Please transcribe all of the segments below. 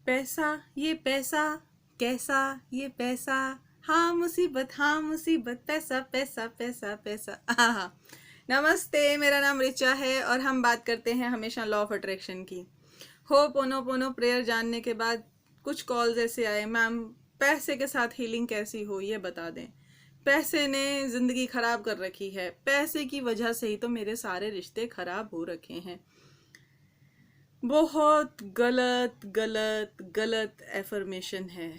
पैसा ये पैसा, कैसा ये पैसा, हाँ मुसीबत, पैसा पैसा पैसा पैसा। हाँ। नमस्ते, मेरा नाम रिचा है और हम बात करते हैं हमेशा लॉ ऑफ अट्रैक्शन की। हो पोनो पोनो प्रेयर जानने के बाद कुछ कॉल्स ऐसे आए, मैम पैसे के साथ हीलिंग कैसी हो ये बता दें। पैसे ने ज़िंदगी ख़राब कर रखी है, पैसे की वजह से ही तो मेरे सारे रिश्ते ख़राब हो रखे हैं। बहुत गलत गलत गलत एफर्मेशन है।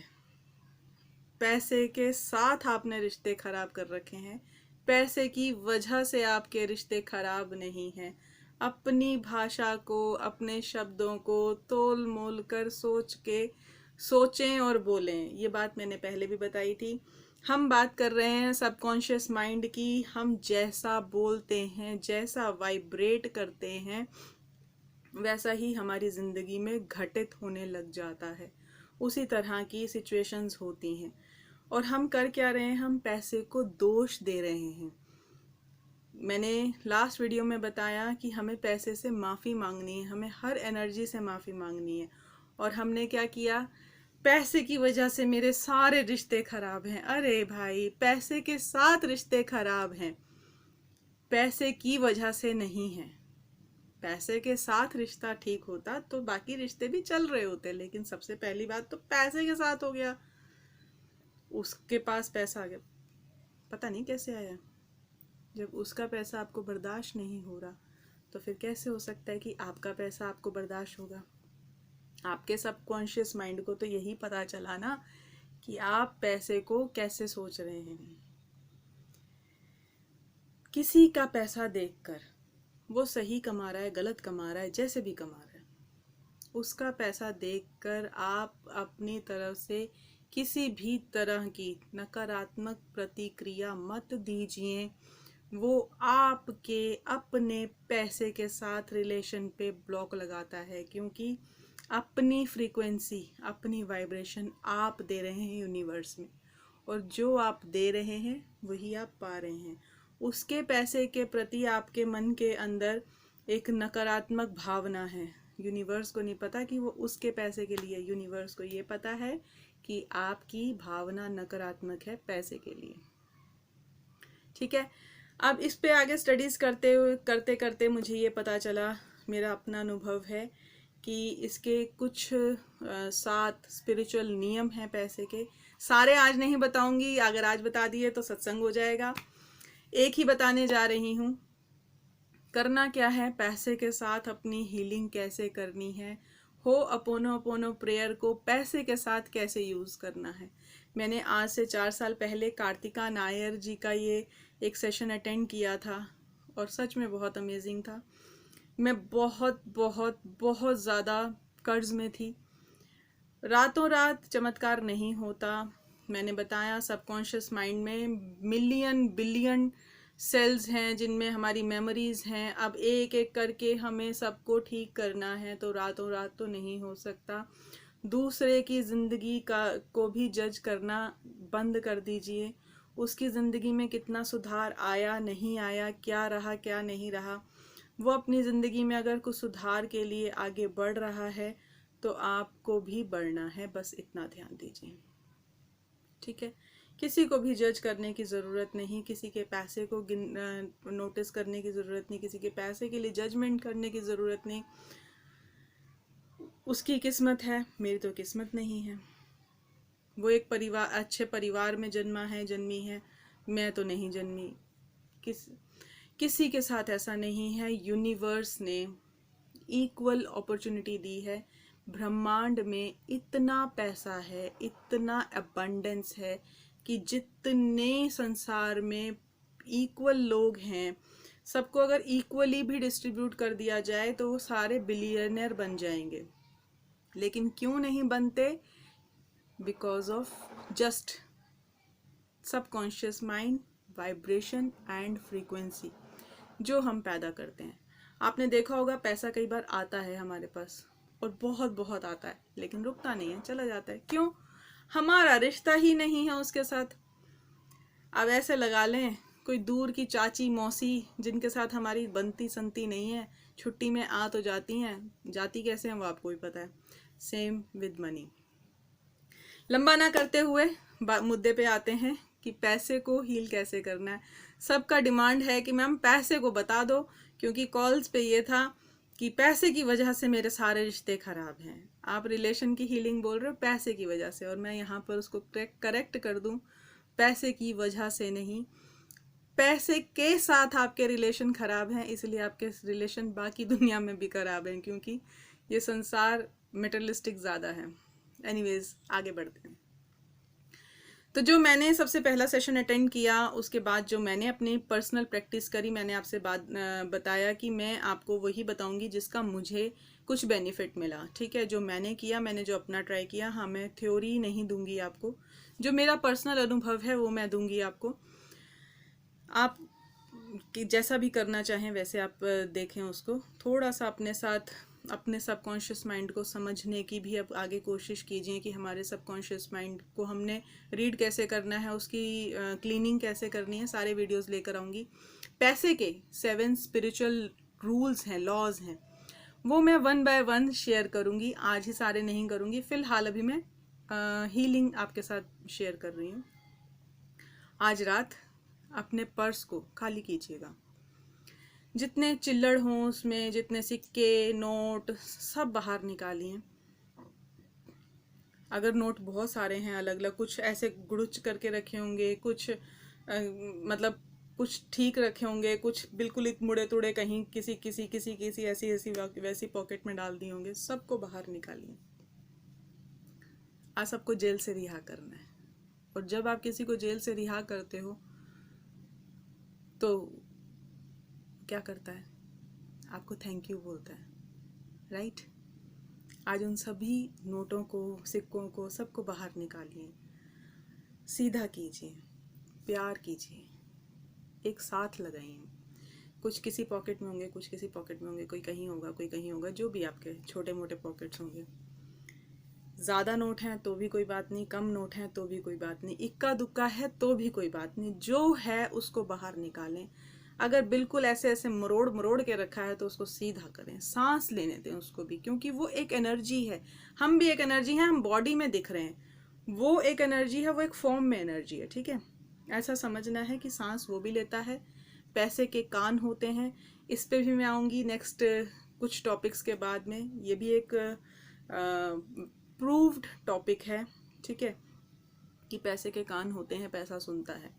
पैसे के साथ आपने रिश्ते खराब कर रखे हैं, पैसे की वजह से आपके रिश्ते खराब नहीं हैं। अपनी भाषा को, अपने शब्दों को तोल मोल कर सोच के सोचें और बोलें। ये बात मैंने पहले भी बताई थी। हम बात कर रहे हैं सबकॉन्शियस माइंड की। हम जैसा बोलते हैं, जैसा वाइब्रेट करते हैं, वैसा ही हमारी ज़िंदगी में घटित होने लग जाता है। उसी तरह की सिचुएशंस होती हैं और हम कर क्या रहे हैं, हम पैसे को दोष दे रहे हैं। मैंने लास्ट वीडियो में बताया कि हमें पैसे से माफ़ी मांगनी है, हमें हर एनर्जी से माफ़ी मांगनी है। और हमने क्या किया, पैसे की वजह से मेरे सारे रिश्ते खराब हैं। अरे भाई, पैसे के साथ रिश्ते खराब हैं, पैसे की वजह से नहीं है। पैसे के साथ रिश्ता ठीक होता तो बाकी रिश्ते भी चल रहे होते, लेकिन सबसे पहली बात तो पैसे के साथ हो गया। उसके पास पैसा आ गया, पता नहीं कैसे आया। जब उसका पैसा आपको बर्दाश्त नहीं हो रहा तो फिर कैसे हो सकता है कि आपका पैसा आपको बर्दाश्त होगा। आपके सबकॉन्शियस माइंड को तो यही पता चला ना कि आप पैसे को कैसे सोच रहे हैं। किसी का पैसा देखकर, वो सही कमा रहा है, गलत कमा रहा है, जैसे भी कमा रहा है, उसका पैसा देखकर आप अपनी तरफ से किसी भी तरह की नकारात्मक प्रतिक्रिया मत दीजिए। वो आपके अपने पैसे के साथ रिलेशन पे ब्लॉक लगाता है, क्योंकि अपनी फ्रीक्वेंसी, अपनी वाइब्रेशन आप दे रहे हैं यूनिवर्स में, और जो आप दे रहे हैं वही आप पा रहे हैं। उसके पैसे के प्रति आपके मन के अंदर एक नकारात्मक भावना है। यूनिवर्स को नहीं पता कि वो उसके पैसे के लिए, यूनिवर्स को ये पता है कि आपकी भावना नकारात्मक है पैसे के लिए। ठीक है। अब इस पे आगे स्टडीज़ करते करते मुझे ये पता चला, मेरा अपना अनुभव है कि इसके कुछ 7 स्पिरिचुअल नियम हैं पैसे के। सारे आज नहीं बताऊंगी, अगर आज बता दिए तो सत्संग हो जाएगा। एक ही बताने जा रही हूँ। करना क्या है, पैसे के साथ अपनी हीलिंग कैसे करनी है, हो अपोनो अपोनो प्रेयर को पैसे के साथ कैसे यूज़ करना है। मैंने आज से 4 साल पहले कार्तिका नायर जी का ये एक सेशन अटेंड किया था और सच में बहुत अमेजिंग था। मैं बहुत बहुत बहुत ज़्यादा कर्ज में थी। रातों रात चमत्कार नहीं होता। मैंने बताया सबकॉन्शियस माइंड में मिलियन बिलियन सेल्स हैं जिनमें हमारी मेमोरीज हैं। अब एक एक करके हमें सबको ठीक करना है, तो रातों रात तो नहीं हो सकता। दूसरे की ज़िंदगी को भी जज करना बंद कर दीजिए। उसकी ज़िंदगी में कितना सुधार आया, नहीं आया, क्या रहा, क्या नहीं रहा, वो अपनी ज़िंदगी में अगर कुछ सुधार के लिए आगे बढ़ रहा है तो आपको भी बढ़ना है, बस इतना ध्यान दीजिए। ठीक है। किसी को भी जज करने की ज़रूरत नहीं, किसी के पैसे को नोटिस करने की ज़रूरत नहीं, किसी के पैसे के लिए जजमेंट करने की ज़रूरत नहीं। उसकी किस्मत है, मेरी तो किस्मत नहीं है। वो एक परिवार, अच्छे परिवार में जन्मा है, जन्मी है, मैं तो नहीं जन्मी। किसी के साथ ऐसा नहीं है। यूनिवर्स ने इक्वल अपॉर्चुनिटी दी है। ब्रह्मांड में इतना पैसा है, इतना अबंडेंस है कि जितने संसार में इक्वल लोग हैं, सबको अगर इक्वली भी डिस्ट्रीब्यूट कर दिया जाए तो वो सारे बिलियनर बन जाएंगे। लेकिन क्यों नहीं बनते? Because of just subconscious mind, vibration and frequency जो हम पैदा करते हैं। आपने देखा होगा पैसा कई बार आता है हमारे पास और बहुत बहुत आता है, लेकिन रुकता नहीं है, चला जाता है। क्यों? हमारा रिश्ता ही नहीं है उसके साथ। अब ऐसे लगा लें, कोई दूर की चाची मौसी जिनके साथ हमारी बनती संती नहीं है, छुट्टी में आ तो जाती हैं, जाती कैसे हैं वो आपको भी पता है, सेम विद मनी। लंबा ना करते हुए मुद्दे पे आते हैं कि पैसे को हील कैसे करना है। सबका डिमांड है कि मैम पैसे को बता दो, क्योंकि कॉल्स पे ये था कि पैसे की वजह से मेरे सारे रिश्ते खराब हैं। आप रिलेशन की हीलिंग बोल रहे हो पैसे की वजह से, और मैं यहाँ पर उसको करेक्ट कर दूँ, पैसे की वजह से नहीं, पैसे के साथ आपके रिलेशन खराब हैं, इसलिए आपके रिलेशन बाकी दुनिया में भी खराब हैं, क्योंकि ये संसार मेटेरियलिस्टिक ज़्यादा है। एनीवेज आगे बढ़ते हैं। तो जो मैंने सबसे पहला सेशन अटेंड किया, उसके बाद जो मैंने अपनी पर्सनल प्रैक्टिस करी, मैंने आपसे बताया कि मैं आपको वही बताऊंगी जिसका मुझे कुछ बेनिफिट मिला। ठीक है, जो मैंने किया, मैंने जो अपना ट्राई किया। हाँ, मैं थ्योरी नहीं दूंगी आपको, जो मेरा पर्सनल अनुभव है वो मैं दूंगी आपको। आप कि जैसा भी करना चाहें वैसे आप देखें उसको। थोड़ा सा अपने साथ अपने सबकॉन्शियस माइंड को समझने की भी अब आगे कोशिश कीजिए कि हमारे सबकॉन्शियस माइंड को हमने रीड कैसे करना है, उसकी क्लीनिंग कैसे करनी है। सारे वीडियोस लेकर आऊँगी। पैसे के 7 स्पिरिचुअल रूल्स हैं, लॉज हैं, वो मैं 1 बाय 1 शेयर करूँगी। आज ही सारे नहीं करूँगी, फ़िलहाल अभी मैं हीलिंग आपके साथ शेयर कर रही हूँ। आज रात अपने पर्स को खाली कीजिएगा। जितने चिल्लड़ हों उसमें, जितने सिक्के नोट सब बाहर निकालिए। अगर नोट बहुत सारे हैं अलग अलग, कुछ ऐसे गुड़ुच करके रखे होंगे, कुछ मतलब कुछ ठीक रखे होंगे, कुछ बिल्कुल मुड़े तुड़े कहीं किसी किसी किसी किसी ऐसी ऐसी वैसी पॉकेट में डाल दिए होंगे, सबको बाहर निकालिए। आज सबको जेल से रिहा करना है। और जब आप किसी को जेल से रिहा करते हो तो क्या करता है? आपको थैंक यू बोलता है, राइट? आज उन सभी नोटों को, सिक्कों को, सबको बाहर निकालिए, सीधा कीजिए, प्यार कीजिए, एक साथ लगाइए। कुछ किसी पॉकेट में होंगे, कुछ किसी पॉकेट में होंगे, कोई कहीं होगा, कोई कहीं होगा, जो भी आपके छोटे मोटे पॉकेट्स होंगे। ज़्यादा नोट हैं तो भी कोई बात नहीं, कम नोट हैं तो भी कोई बात नहीं, इक्का दुक्का है तो भी कोई बात नहीं, जो है उसको बाहर निकालें। अगर बिल्कुल ऐसे ऐसे मरोड़ मरोड़ के रखा है तो उसको सीधा करें, सांस लेने दें उसको भी, क्योंकि वो एक एनर्जी है। हम भी एक एनर्जी है, हम बॉडी में दिख रहे हैं, वो एक एनर्जी है, वो एक फॉर्म में एनर्जी है। ठीक है, ऐसा समझना है कि सांस वो भी लेता है। पैसे के कान होते हैं, इस पे भी मैं आऊँगी नेक्स्ट कुछ टॉपिक्स के बाद में। ये भी एक प्रूव्ड टॉपिक है। ठीक है, कि पैसे के कान होते हैं, पैसा सुनता है।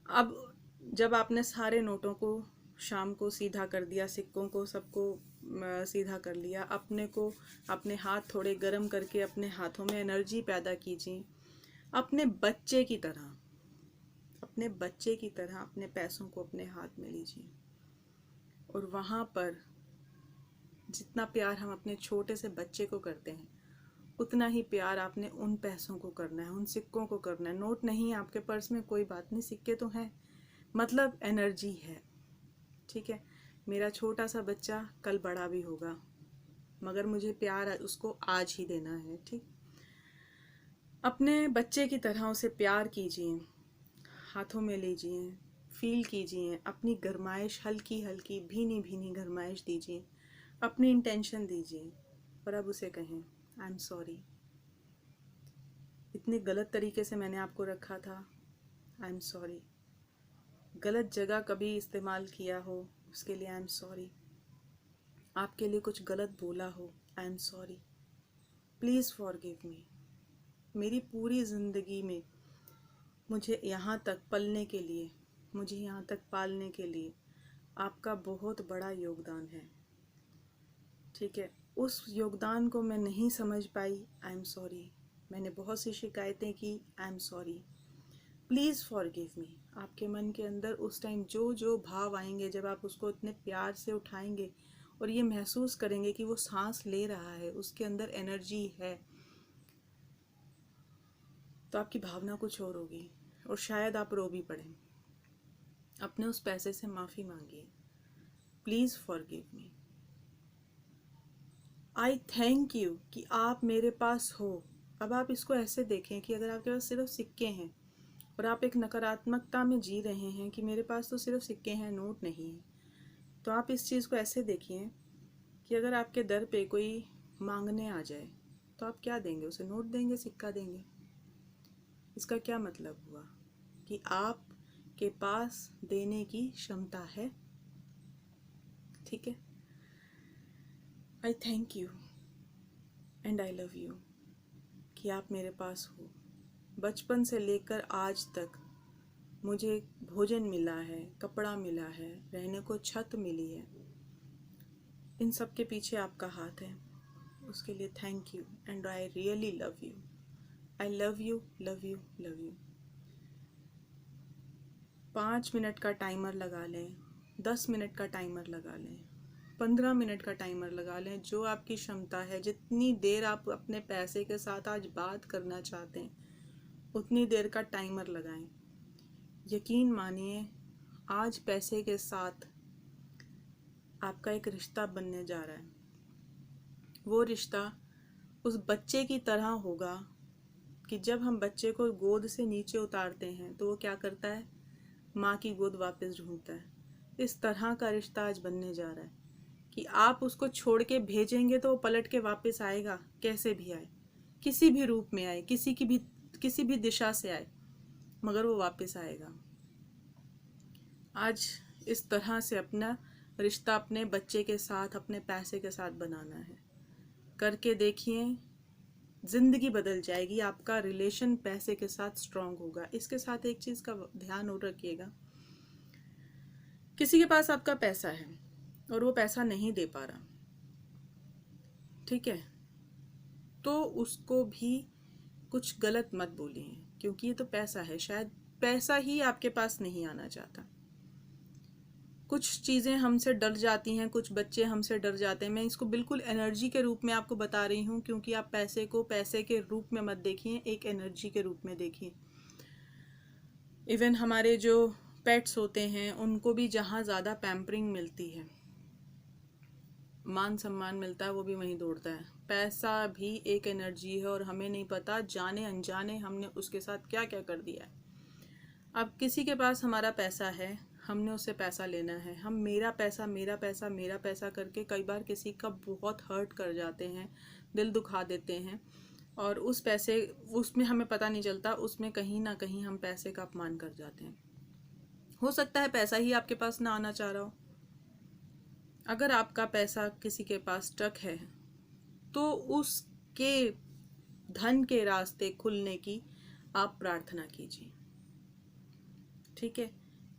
अब जब आपने सारे नोटों को शाम को सीधा कर दिया, सिक्कों को सबको सीधा कर लिया, अपने को अपने हाथ थोड़े गर्म करके अपने हाथों में एनर्जी पैदा कीजिए। अपने बच्चे की तरह, अपने बच्चे की तरह अपने पैसों को अपने हाथ में लीजिए, और वहाँ पर जितना प्यार हम अपने छोटे से बच्चे को करते हैं, उतना ही प्यार आपने उन पैसों को करना है, उन सिक्कों को करना है। नोट नहीं आपके पर्स में, कोई बात नहीं, सिक्के तो हैं, मतलब एनर्जी है। ठीक है, मेरा छोटा सा बच्चा कल बड़ा भी होगा, मगर मुझे प्यार उसको आज ही देना है। ठीक, अपने बच्चे की तरह उसे प्यार कीजिए, हाथों में लीजिए, फील कीजिए, अपनी गरमाइश हल्की हल्की भीनी भीनी गरमाइश दीजिए, अपनी इंटेंशन दीजिए, और अब उसे कहें आई एम सॉरी, इतने गलत तरीके से मैंने आपको रखा था, आई एम सॉरी, गलत जगह कभी इस्तेमाल किया हो उसके लिए आई एम सॉरी, आपके लिए कुछ गलत बोला हो I am sorry, please forgive मी। मेरी पूरी ज़िंदगी में मुझे यहाँ तक पलने के लिए, मुझे यहाँ तक पालने के लिए आपका बहुत बड़ा योगदान है। ठीक है, उस योगदान को मैं नहीं समझ पाई, आई एम सॉरी, मैंने बहुत सी शिकायतें की, I am sorry, please forgive मी। आपके मन के अंदर उस टाइम जो जो भाव आएंगे, जब आप उसको इतने प्यार से उठाएंगे और ये महसूस करेंगे कि वो सांस ले रहा है, उसके अंदर एनर्जी है, तो आपकी भावना कुछ और होगी, और शायद आप रो भी पड़ें। अपने उस पैसे से माफ़ी मांगिए, please forgive me, I thank you कि आप मेरे पास हो। अब आप इसको ऐसे देखें कि अगर आपके पास सिर्फ सिक्के हैं और आप एक नकारात्मकता में जी रहे हैं कि मेरे पास तो सिर्फ सिक्के हैं, नोट नहीं है, तो आप इस चीज़ को ऐसे देखिए कि अगर आपके दर पे कोई मांगने आ जाए तो आप क्या देंगे? उसे नोट देंगे, सिक्का देंगे? इसका क्या मतलब हुआ कि आप के पास देने की क्षमता है। ठीक है, आई thank you and I love you कि आप मेरे पास हो। बचपन से लेकर आज तक मुझे भोजन मिला है, कपड़ा मिला है, रहने को छत मिली है। इन सब के पीछे आपका हाथ है। उसके लिए thank you and I really love you. I love you, love you, love you. 5 minute का टाइमर लगा लें, 10 मिनट का टाइमर लगा लें, 15 मिनट का टाइमर लगा लें, जो आपकी क्षमता है। जितनी देर आप अपने पैसे के साथ आज बात करना चाहते हैं उतनी देर का टाइमर लगाएं। यकीन मानिए, आज पैसे के साथ आपका एक रिश्ता बनने जा रहा है। वो रिश्ता उस बच्चे की तरह होगा कि जब हम बच्चे को गोद से नीचे उतारते हैं तो वो क्या करता है? माँ की गोद वापस ढूंढता है। इस तरह का रिश्ता आज बनने जा रहा है कि आप उसको छोड़ के भेजेंगे तो वो पलट के वापस आएगा, कैसे भी आए, किसी भी रूप में आए, किसी भी दिशा से आए, मगर वो वापस आएगा। आज इस तरह से अपना रिश्ता अपने बच्चे के साथ, अपने पैसे के साथ बनाना है। करके देखिए, जिंदगी बदल जाएगी। आपका रिलेशन पैसे के साथ स्ट्रांग होगा। इसके साथ एक चीज का ध्यान और रखिएगा, किसी के पास आपका पैसा है और वो पैसा नहीं दे पा रहा, ठीक है, तो उसको भी कुछ गलत मत बोलिए, क्योंकि ये तो पैसा है। शायद पैसा ही आपके पास नहीं आना चाहता। कुछ चीज़ें हमसे डर जाती हैं, कुछ बच्चे हमसे डर जाते हैं। मैं इसको बिल्कुल एनर्जी के रूप में आपको बता रही हूँ, क्योंकि आप पैसे को पैसे के रूप में मत देखिए, एक एनर्जी के रूप में देखिए। इवन हमारे जो पेट्स होते हैं उनको भी जहाँ ज़्यादा पैम्परिंग मिलती है, मान सम्मान मिलता है, वो भी वहीं दौड़ता है। पैसा भी एक एनर्जी है और हमें नहीं पता जाने अनजाने हमने उसके साथ क्या क्या कर दिया है। अब किसी के पास हमारा पैसा है, हमने उससे पैसा लेना है। हम मेरा पैसा मेरा पैसा मेरा पैसा करके कई बार किसी का बहुत हर्ट कर जाते हैं, दिल दुखा देते हैं, और उस पैसे उसमें हमें पता नहीं चलता, उसमें कहीं ना कहीं हम पैसे का अपमान कर जाते हैं। हो सकता है पैसा ही आपके पास ना आना चाह रहा हो। अगर आपका पैसा किसी के पास स्टक है तो उसके धन के रास्ते खुलने की आप प्रार्थना कीजिए, ठीक है।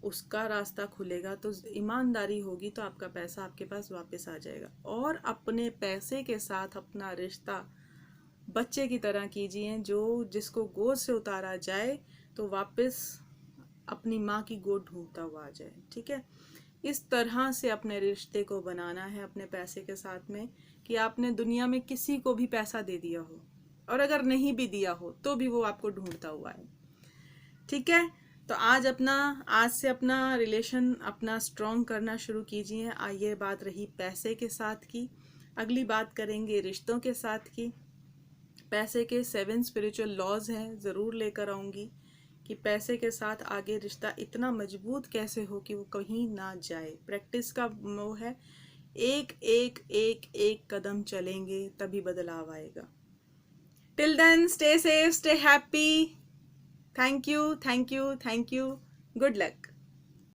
उसका रास्ता खुलेगा तो ईमानदारी होगी तो आपका पैसा आपके पास वापस आ जाएगा। और अपने पैसे के साथ अपना रिश्ता बच्चे की तरह कीजिए, जो जिसको गोद से उतारा जाए तो वापस अपनी माँ की गोद ढूंढता हुआ आ जाए, ठीक है। इस तरह से अपने रिश्ते को बनाना है अपने पैसे के साथ में, कि आपने दुनिया में किसी को भी पैसा दे दिया हो, और अगर नहीं भी दिया हो तो भी वो आपको ढूंढता हुआ है, ठीक है। तो आज से अपना रिलेशन अपना स्ट्रॉन्ग करना शुरू कीजिए। ये बात रही पैसे के साथ की। अगली बात करेंगे रिश्तों के साथ की। पैसे के 7 स्पिरिचुअल लॉज हैं, ज़रूर लेकर आऊँगी कि पैसे के साथ आगे रिश्ता इतना मजबूत कैसे हो कि वो कहीं ना जाए। प्रैक्टिस का वो है, एक एक एक एक कदम चलेंगे तभी बदलाव आएगा। Till then, stay safe, stay happy. Thank you, thank you, thank you. Good luck.